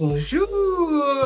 Bonjour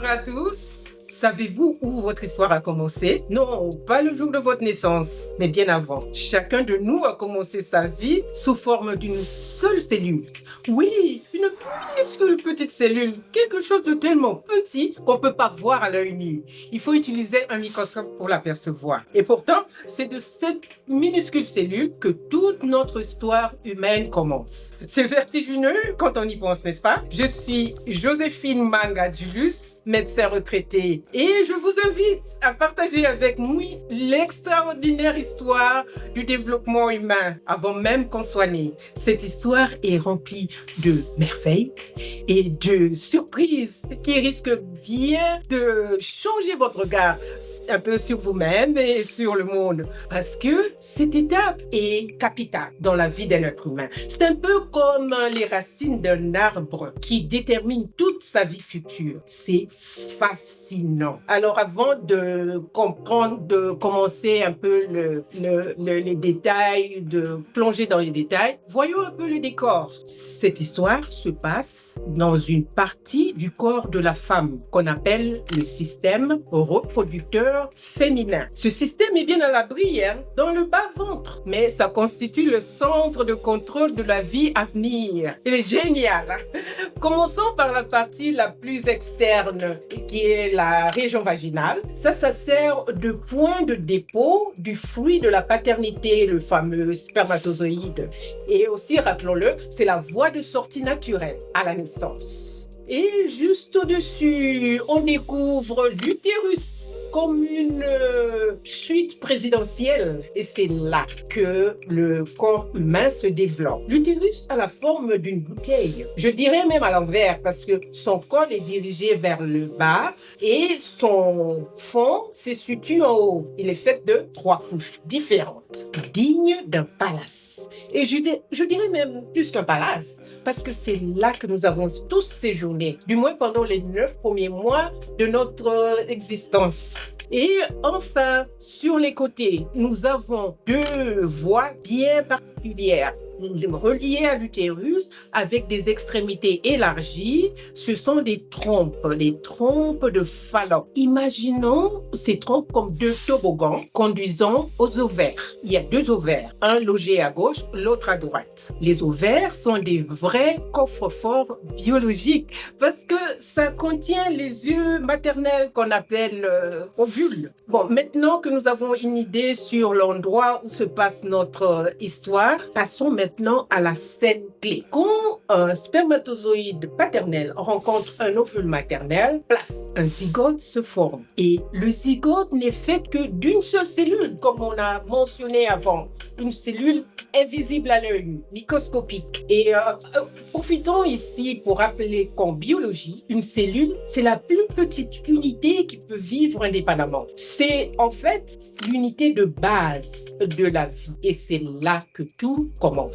à tous. Savez-vous où votre histoire a commencé? Non, pas le jour de votre naissance, mais bien avant. Chacun de nous a commencé sa vie sous forme d'une seule cellule. Oui, une minuscule petite cellule, quelque chose de tellement petit qu'on ne peut pas voir à l'œil nu. Il faut utiliser un microscope pour l'apercevoir. Et pourtant, c'est de cette minuscule cellule que toute notre histoire humaine commence. C'est vertigineux quand on y pense, n'est-ce pas? Je suis Joséphine Manga Julius, médecin retraité, et je vous invite à partager avec moi l'extraordinaire histoire du développement humain avant même qu'on soit né. Cette histoire est remplie de merveilles et de surprises qui risquent bien de changer votre regard un peu sur vous-même et sur le monde, parce que cette étape est capitale dans la vie d'un être humain. C'est un peu comme les racines d'un arbre qui déterminent toute sa vie future. C'est fascinant. Alors avant de comprendre, de commencer un peu les détails, de plonger dans les détails, voyons un peu le décor. Cette histoire se passe dans une partie du corps de la femme qu'on appelle le système reproducteur féminin. Ce système est bien à l'abri, dans le bas-ventre, mais ça constitue le centre de contrôle de la vie à venir. Il est génial. Commençons par la partie la plus externe, qui est la région vaginale. Ça sert de point de dépôt du fruit de la paternité, le fameux spermatozoïde. Et aussi, rappelons-le, c'est la voie de sortie naturelle à la naissance. Et juste au-dessus, on découvre l'utérus comme une suite présidentielle. Et c'est là que le corps humain se développe. L'utérus a la forme d'une bouteille. Je dirais même à l'envers, parce que son col est dirigé vers le bas et son fond se situe en haut. Il est fait de 3 couches différentes, dignes d'un palace. Et je dirais même plus qu'un palace, parce que c'est là que nous avons tous séjourné, du moins pendant les 9 premiers mois de notre existence. Et enfin, sur les côtés, nous avons 2 voies bien particulières reliées à l'utérus avec des extrémités élargies. Ce sont des trompes, les trompes de Fallope. Imaginons ces trompes comme 2 toboggans conduisant aux ovaires. Il y a 2 ovaires, un logé à gauche, l'autre à droite. Les ovaires sont des vrais coffres-forts biologiques parce que ça contient les œufs maternels qu'on appelle ovules. Bon, maintenant que nous avons une idée sur l'endroit où se passe notre histoire, passons maintenant à la scène clé. Quand un spermatozoïde paternel rencontre un ovule maternel, plaf, un zygote se forme. Et le zygote n'est fait que d'une seule cellule, comme on a mentionné avant. Une cellule invisible à l'œil, microscopique. Et profitons ici pour rappeler qu'en biologie, une cellule, c'est la plus petite unité qui peut vivre indépendamment. C'est en fait l'unité de base de la vie. Et c'est là que tout commence.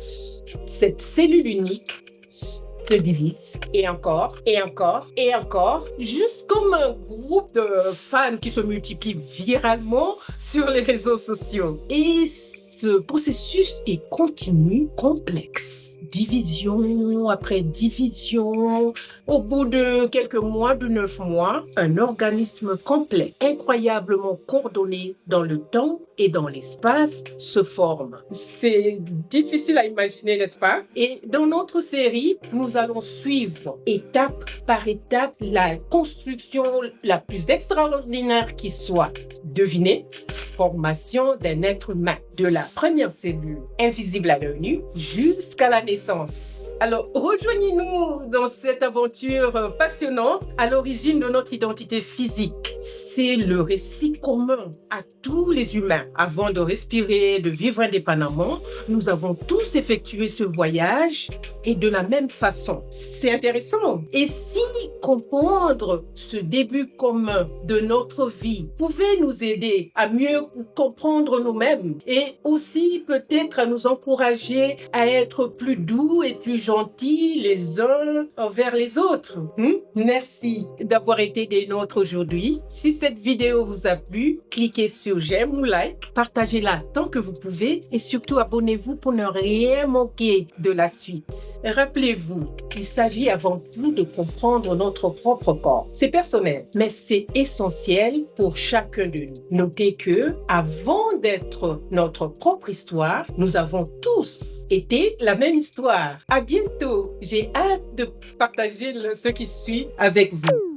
Cette cellule unique se divise et encore, et encore, et encore, juste comme un groupe de fans qui se multiplient viralement sur les réseaux sociaux. Et ce processus est continu, complexe. Division après division. Au bout de quelques mois, de 9 mois, un organisme complet, incroyablement coordonné dans le temps et dans l'espace, se forme. C'est difficile à imaginer, n'est-ce pas? Et dans notre série, nous allons suivre étape par étape la construction la plus extraordinaire qui soit. Devinez, formation d'un être humain. De la première cellule invisible à l'œil nu jusqu'à la naissance. Alors, rejoignez-nous dans cette aventure passionnante à l'origine de notre identité physique. C'est le récit commun à tous les humains. Avant de respirer, de vivre indépendamment, nous avons tous effectué ce voyage et de la même façon. C'est intéressant. Et si comprendre ce début commun de notre vie pouvait nous aider à mieux comprendre nous-mêmes et aussi peut-être à nous encourager à être plus doux et plus gentils les uns envers les autres. Merci d'avoir été des nôtres aujourd'hui. Si cette vidéo vous a plu, cliquez sur j'aime ou like, partagez-la tant que vous pouvez et surtout abonnez-vous pour ne rien manquer de la suite. Rappelez-vous qu'il s'agit avant tout de comprendre notre propre corps. C'est personnel, mais c'est essentiel pour chacun de nous. Notez que, avant d'être notre propre histoire, nous avons tous été la même histoire. À bientôt. J'ai hâte de partager ce qui suit avec vous.